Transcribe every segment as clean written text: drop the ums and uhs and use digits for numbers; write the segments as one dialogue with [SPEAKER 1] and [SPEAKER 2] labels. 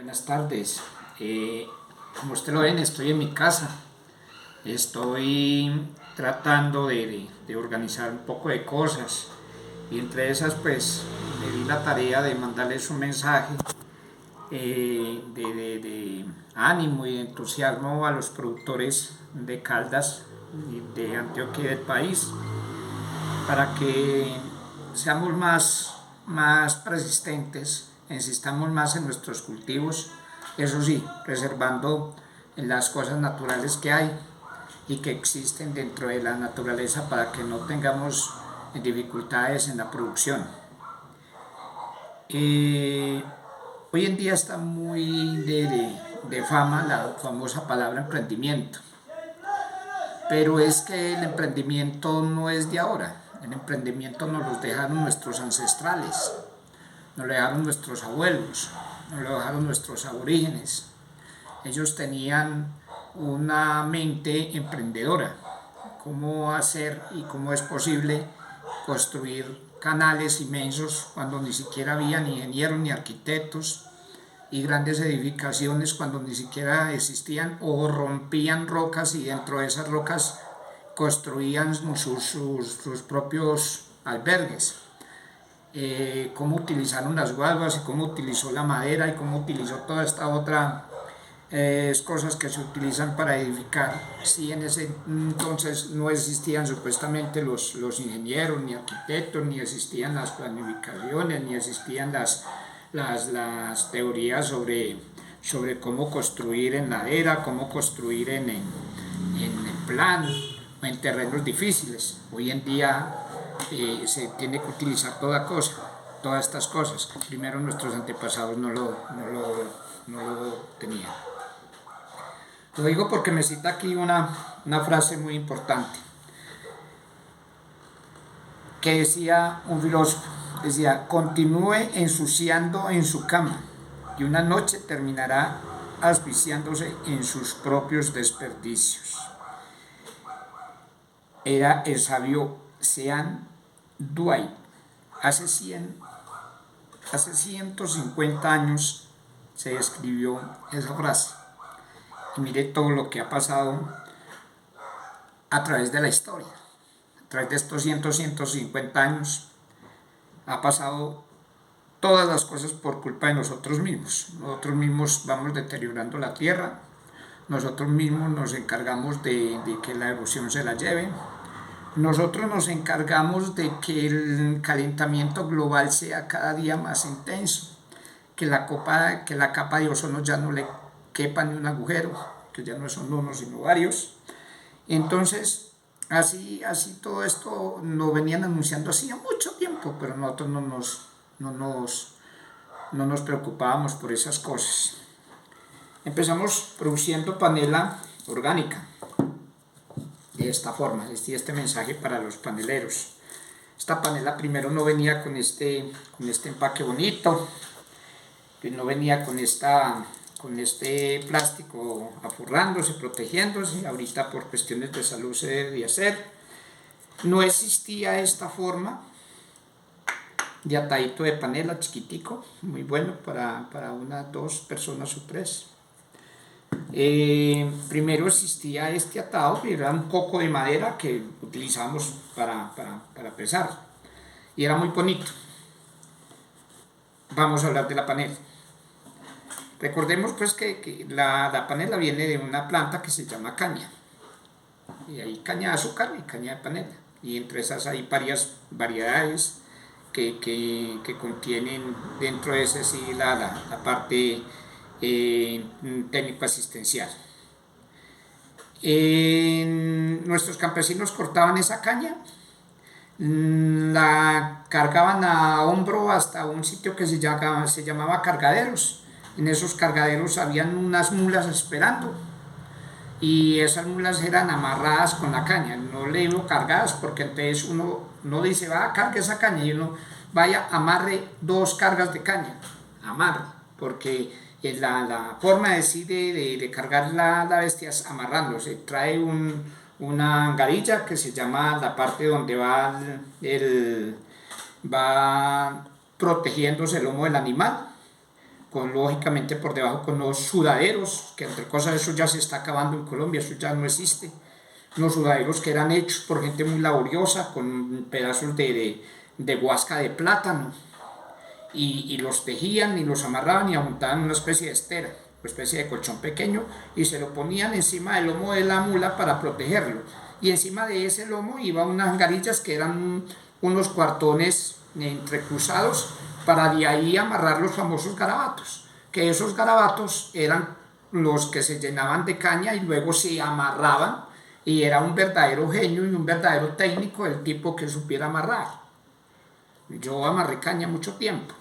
[SPEAKER 1] Buenas tardes. Como usted lo ven, estoy en mi casa. Estoy tratando de organizar un poco de cosas. Y entre esas, pues, me di la tarea de mandarles un mensaje de ánimo y de entusiasmo a los productores de Caldas y de Antioquia y del país para que seamos más persistentes, insistamos más en nuestros cultivos, eso sí, preservando las cosas naturales que hay y que existen dentro de la naturaleza para que no tengamos dificultades en la producción. Hoy en día está muy de fama la famosa palabra emprendimiento, pero es que el emprendimiento no es de ahora. El emprendimiento nos lo dejaron nuestros ancestrales, nos lo dejaron nuestros abuelos, nos lo dejaron nuestros aborígenes. Ellos tenían una mente emprendedora. ¿Cómo hacer y cómo es posible construir canales inmensos cuando ni siquiera habían ingenieros ni arquitectos, y grandes edificaciones cuando ni siquiera existían, o rompían rocas y dentro de esas rocas construían sus propios albergues? Cómo utilizaron las guaguas y cómo utilizó la madera y cómo utilizó toda esta otra cosas que se utilizan para edificar. Si en ese entonces no existían supuestamente los ingenieros ni arquitectos, ni existían las planificaciones, ni existían las teorías sobre cómo construir en ladera, cómo construir en plan o en terrenos difíciles. Hoy en día se tiene que utilizar todas estas cosas. Primero nuestros antepasados no lo tenían. Lo digo porque me cita aquí una frase muy importante que decía un filósofo, decía: continúe ensuciando en su cama y una noche terminará asfixiándose en sus propios desperdicios. Era el sabio Sean Dwight. Hace 150 años se escribió esa frase. Y mire todo lo que ha pasado a través de la historia. A través de estos 150 años ha pasado todas las cosas por culpa de nosotros mismos. Nosotros mismos vamos deteriorando la tierra, nosotros mismos nos encargamos de que la erosión se la lleve, nosotros nos encargamos de que el calentamiento global sea cada día más intenso, que la capa de ozono ya no le quepa ni un agujero, que ya no son uno sino varios. Entonces, así todo esto lo venían anunciando hacía mucho tiempo, pero nosotros no nos preocupábamos por esas cosas. Empezamos produciendo panela orgánica de esta forma. Este mensaje para los paneleros. Esta panela primero no venía con este empaque bonito, no venía con este plástico aforrándose, protegiéndose. Ahorita por cuestiones de salud se debe hacer. No existía esta forma de atadito de panela chiquitico, muy bueno para unas 2 personas o 3. Primero existía este atado, que era un coco de madera que utilizamos para pesar, y era muy bonito. Vamos a hablar de la panela. Recordemos pues que la panela viene de una planta que se llama caña, y hay caña de azúcar y caña de panela, y entre esas hay varias variedades que contienen dentro de ese sí la parte técnico asistencial. Nuestros campesinos cortaban esa caña, la cargaban a hombro hasta un sitio que se llamaba cargaderos. En esos cargaderos habían unas mulas esperando, y esas mulas eran amarradas con la caña. No le digo cargadas porque entonces uno no dice va, cargue esa caña, y uno vaya, amarre 2 cargas de caña, amarre, porque la forma de cargar la bestia es amarrando. Se trae una garilla que se llama la parte donde va protegiéndose el lomo del animal, lógicamente por debajo con los sudaderos, que entre cosas eso ya se está acabando en Colombia, eso ya no existe. Unos sudaderos que eran hechos por gente muy laboriosa, con pedazos de guasca de plátano, y los tejían y los amarraban y montaban una especie de estera, una especie de colchón pequeño, y se lo ponían encima del lomo de la mula para protegerlo. Y encima de ese lomo iban unas garillas que eran unos cuartones entrecruzados para de ahí amarrar los famosos garabatos, que esos garabatos eran los que se llenaban de caña y luego se amarraban, y era un verdadero genio y un verdadero técnico el tipo que supiera amarrar. Yo amarré caña mucho tiempo.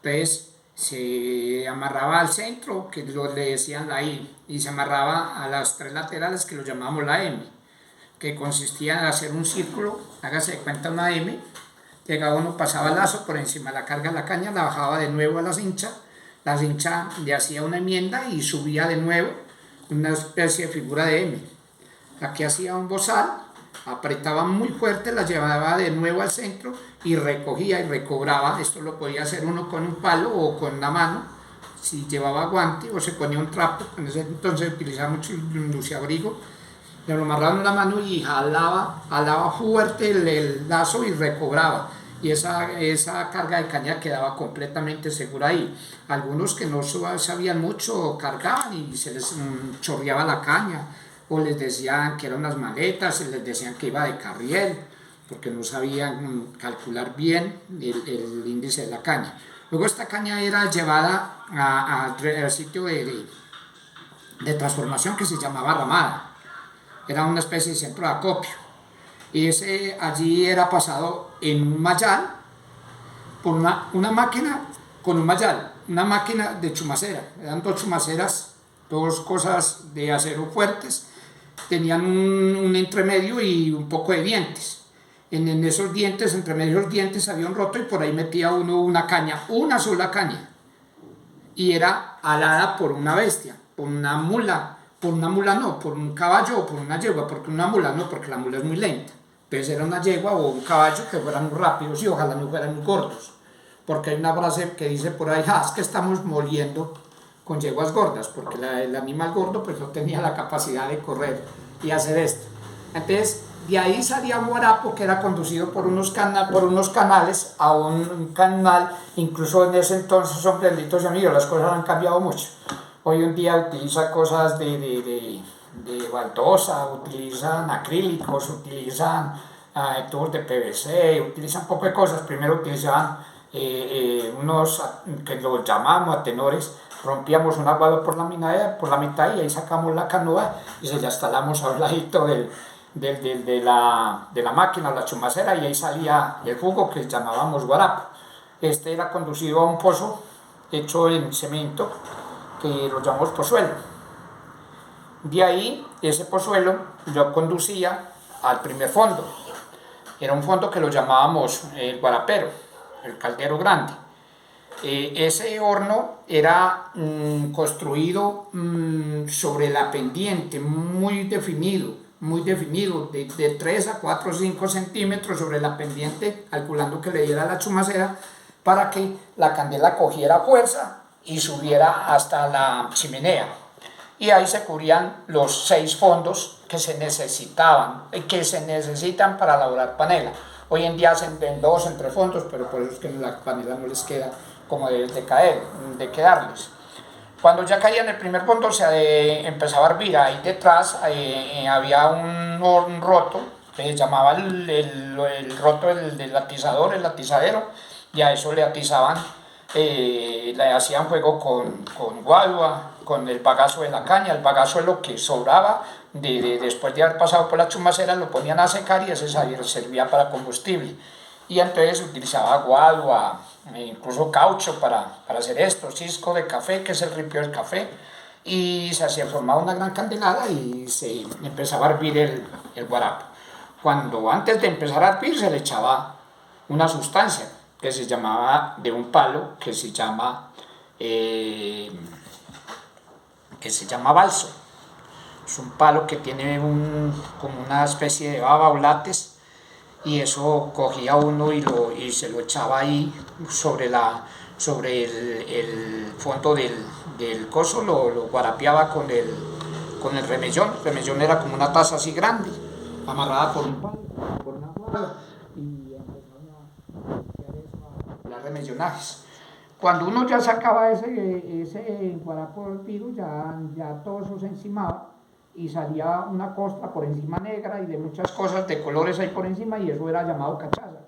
[SPEAKER 1] Entonces se amarraba al centro, que le decían la I, y se amarraba a las tres laterales, que lo llamábamos la M, que consistía en hacer un círculo, hágase de cuenta una M, llegaba uno, pasaba el lazo por encima de la carga de la caña, la bajaba de nuevo a la cincha le hacía una enmienda y subía de nuevo una especie de figura de M. Aquí hacía un bozal, apretaba muy fuerte, la llevaba de nuevo al centro y recogía y recobraba. Esto lo podía hacer uno con un palo o con la mano, si llevaba guante o se ponía un trapo. En ese entonces utilizaba mucho el luciabrigo, le lo amarraba en la mano y jalaba fuerte el lazo y recobraba. Y esa carga de caña quedaba completamente segura ahí. Algunos que no sabían mucho cargaban y se les chorreaba la caña, o les decían que eran unas maletas, les decían que iba de carriel, porque no sabían calcular bien el índice de la caña. Luego esta caña era llevada al sitio de transformación que se llamaba ramada. Era una especie de centro de acopio. Y allí era pasado en un mayal, por una máquina con un mayal, una máquina de chumacera. Eran dos chumaceras, dos cosas de acero fuertes, tenían un entremedio y un poco de dientes. En esos dientes, entre medio de los dientes, había un roto y por ahí metía uno una caña, una sola caña. Y era alada por una bestia, por una mula no, por un caballo o por una yegua, porque una mula no, porque la mula es muy lenta. Entonces era una yegua o un caballo que fueran muy rápidos y ojalá no fueran muy gordos. Porque hay una frase que dice por ahí, es que estamos moliendo con yeguas gordas, porque el animal gordo pues no tenía la capacidad de correr y hacer esto. Entonces de ahí salía un guarapo que era conducido por unos canales a un canal. Incluso en ese entonces, hombre, benditos y amigos, las cosas han cambiado mucho. Hoy en día utiliza cosas de baldosa, utilizan acrílicos, utilizan tubos de PVC, utilizan poco de cosas. Primero utilizaban unos que los llamábamos atenores, rompíamos un aguado por la mitad y ahí sacamos la canoa y se la instalamos a un ladito de la máquina o la chumacera, y ahí salía el jugo que llamábamos guarapo. Este era conducido a un pozo hecho en cemento que lo llamamos pozuelo. De ahí, ese pozuelo yo conducía al primer fondo. Era un fondo que lo llamábamos el guarapero, el caldero grande. Ese horno era construido sobre la pendiente, muy definido, de 3 a 4 o 5 centímetros sobre la pendiente, calculando que le diera la chumacera para que la candela cogiera fuerza y subiera hasta la chimenea. Y ahí se cubrían los 6 fondos que se necesitan para elaborar panela. Hoy en día hacen 2 entre fondos, pero por eso es que la panela no les queda como debe de quedarles. Cuando ya caía en el primer fondo se empezaba a hervir. Ahí detrás había un roto que se llamaba el roto del atizador, el atizadero, y a eso le atizaban, le hacían fuego con guadua, con el bagazo de la caña. El bagazo es lo que sobraba después de haber pasado por la chumacera, lo ponían a secar y ese servía para combustible. Y entonces se utilizaba guadua, incluso caucho para hacer esto, cisco de café, que es el ripio del café, y se formaba una gran candelada y se empezaba a hervir el guarapo. Cuando antes de empezar a hervir se le echaba una sustancia que se llamaba, de un palo que se llama balso. Es un palo que tiene como una especie de baba o látex, y eso cogía uno y se lo echaba ahí sobre sobre el fondo del coso, lo guarapeaba con el remellón. El remellón era como una taza así grande, amarrada por un palo, por una cuerda, y empezaron a hacer eso, las remellonajes. Cuando uno ya sacaba ese guarapo del piro, ya todo eso se encimaba y salía una costra por encima negra y de muchas cosas de colores ahí por encima, y eso era llamado cachaza.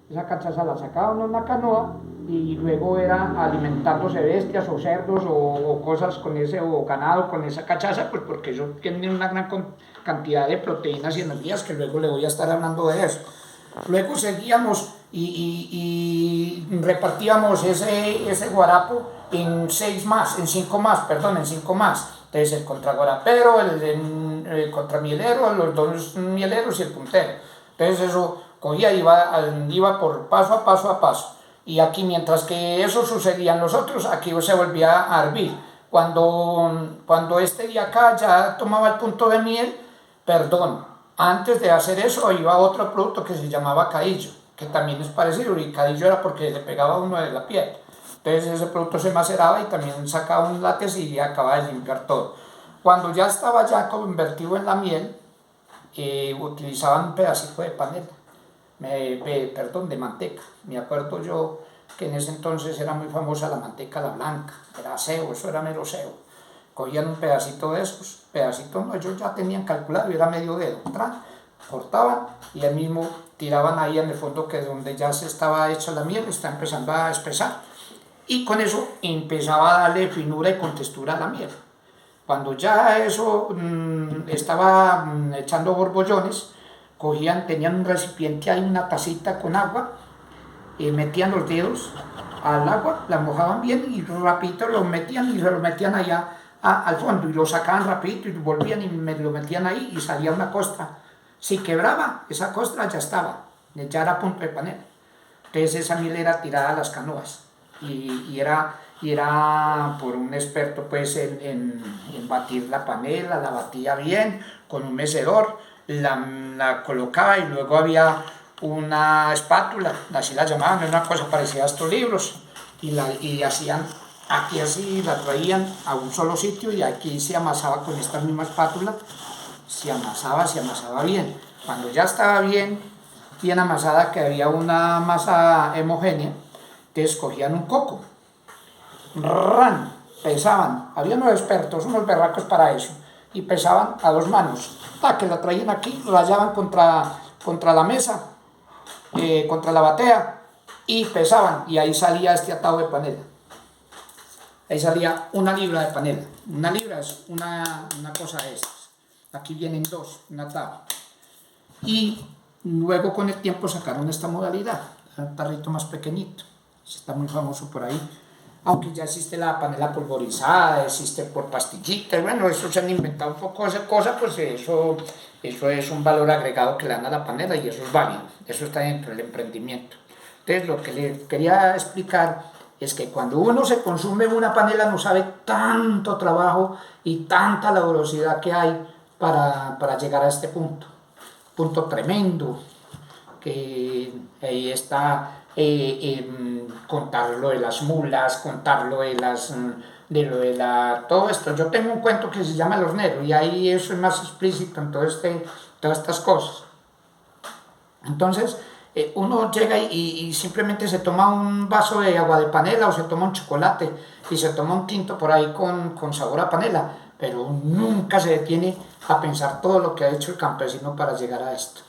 [SPEAKER 1] Esa cachaza la sacaba uno en la canoa y luego era alimentándose bestias o cerdos o cosas con ese, o ganado con esa cachaza, pues porque eso tiene una gran cantidad de proteínas y energías, que luego le voy a estar hablando de eso. Luego seguíamos y repartíamos ese guarapo en 5 más. Entonces el contraguarapero, el contramielero, los dos mieleros y el puntero. Entonces eso cogía, iba por paso a paso. Y aquí, mientras que eso sucedía en los otros, aquí se volvía a hervir. Cuando este de acá ya tomaba el punto de miel, perdón, antes de hacer eso iba otro producto que se llamaba cadillo, que también es parecido, y cadillo era porque le pegaba a uno de la piel. Entonces ese producto se maceraba y también sacaba un látex y acababa de limpiar todo. Cuando ya estaba ya convertido en la miel, utilizaban un pedacito de panela, de manteca. Me acuerdo yo que en ese entonces era muy famosa la manteca, la blanca, era sebo, eso era mero sebo. Cogían un pedacito de esos, no, ellos ya tenían calculado, y era medio dedo, cortaban y ahí mismo tiraban ahí en el fondo, que donde ya se estaba hecha la miel, está empezando a espesar, y con eso empezaba a darle finura y contextura a la miel. Cuando ya eso estaba echando borbollones, tenían un recipiente ahí, una tacita con agua, metían los dedos al agua, la mojaban bien y rapidito lo metían y se lo metían allá al fondo, y lo sacaban rapidito y volvían y lo metían ahí y salía una costra. Si quebraba esa costra, ya era punto de panela. Entonces esa miel era tirada a las canoas y era por un experto pues en batir la panela, la batía bien con un mecedor, la colocaba, y luego había una espátula, así la llamaban, una cosa parecida a estos libros, y hacían aquí así, la traían a un solo sitio, y aquí se amasaba con esta misma espátula, se amasaba bien. Cuando ya estaba bien amasada, que había una masa homogénea, entonces cogían un coco, pesaban, había unos expertos, unos berracos para eso, y pesaban a 2 manos, que la traían aquí, la hallaban contra la mesa, contra la batea, y pesaban, y ahí salía este atado de panela. Ahí salía 1 libra de panela. 1 libra es una cosa de estas. Aquí vienen 2, un atado. Y luego con el tiempo sacaron esta modalidad, un tarrito más pequeñito, está muy famoso por ahí. Aunque ya existe la panela polvorizada, existe por pastillitas, bueno, eso se han inventado un poco de cosas, pues eso es un valor agregado que le dan a la panela, y eso es válido, eso está dentro del emprendimiento. Entonces lo que les quería explicar es que cuando uno se consume una panela no sabe tanto trabajo y tanta laboriosidad que hay para llegar a este punto tremendo, que ahí está. Contar lo de las mulas, contar lo de todo esto. Yo tengo un cuento que se llama El Hornero, y ahí eso es más explícito en todas estas cosas. Entonces uno llega y simplemente se toma un vaso de agua de panela, o se toma un chocolate y se toma un tinto por ahí con sabor a panela, pero nunca se detiene a pensar todo lo que ha hecho el campesino para llegar a esto.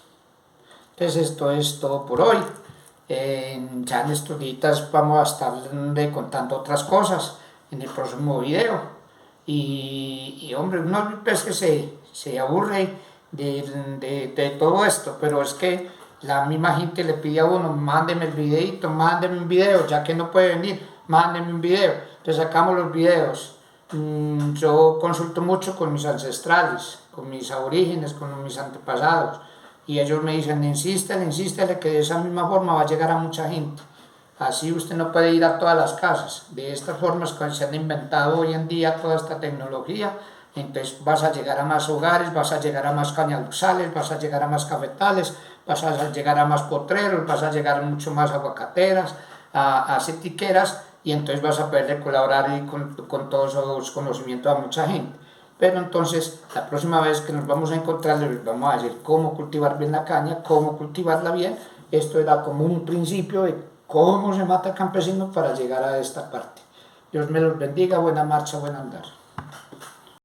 [SPEAKER 1] Entonces esto es todo por hoy. Ya en estos días vamos a estar contando otras cosas en el próximo video, y hombre, uno pues que se aburre de todo esto, pero es que la misma gente le pide a uno: mándeme el videito, mándeme un video, ya que no puede venir, mándeme un video. Entonces sacamos los videos. Yo consulto mucho con mis ancestrales, con mis aborígenes, con mis antepasados, y ellos me dicen: insístele, que de esa misma forma va a llegar a mucha gente. Así usted no puede ir a todas las casas. De estas formas que se han inventado hoy en día toda esta tecnología, entonces vas a llegar a más hogares, vas a llegar a más cañaduzales, vas a llegar a más cafetales, vas a llegar a más potreros, vas a llegar a mucho más aguacateras, a setiqueras, y entonces vas a poder colaborar y con todos esos conocimientos a mucha gente. Pero entonces, la próxima vez que nos vamos a encontrar, les vamos a decir cómo cultivar bien la caña, cómo cultivarla bien. Esto era como un principio de cómo se mata el campesino para llegar a esta parte. Dios me los bendiga, buena marcha, buen andar.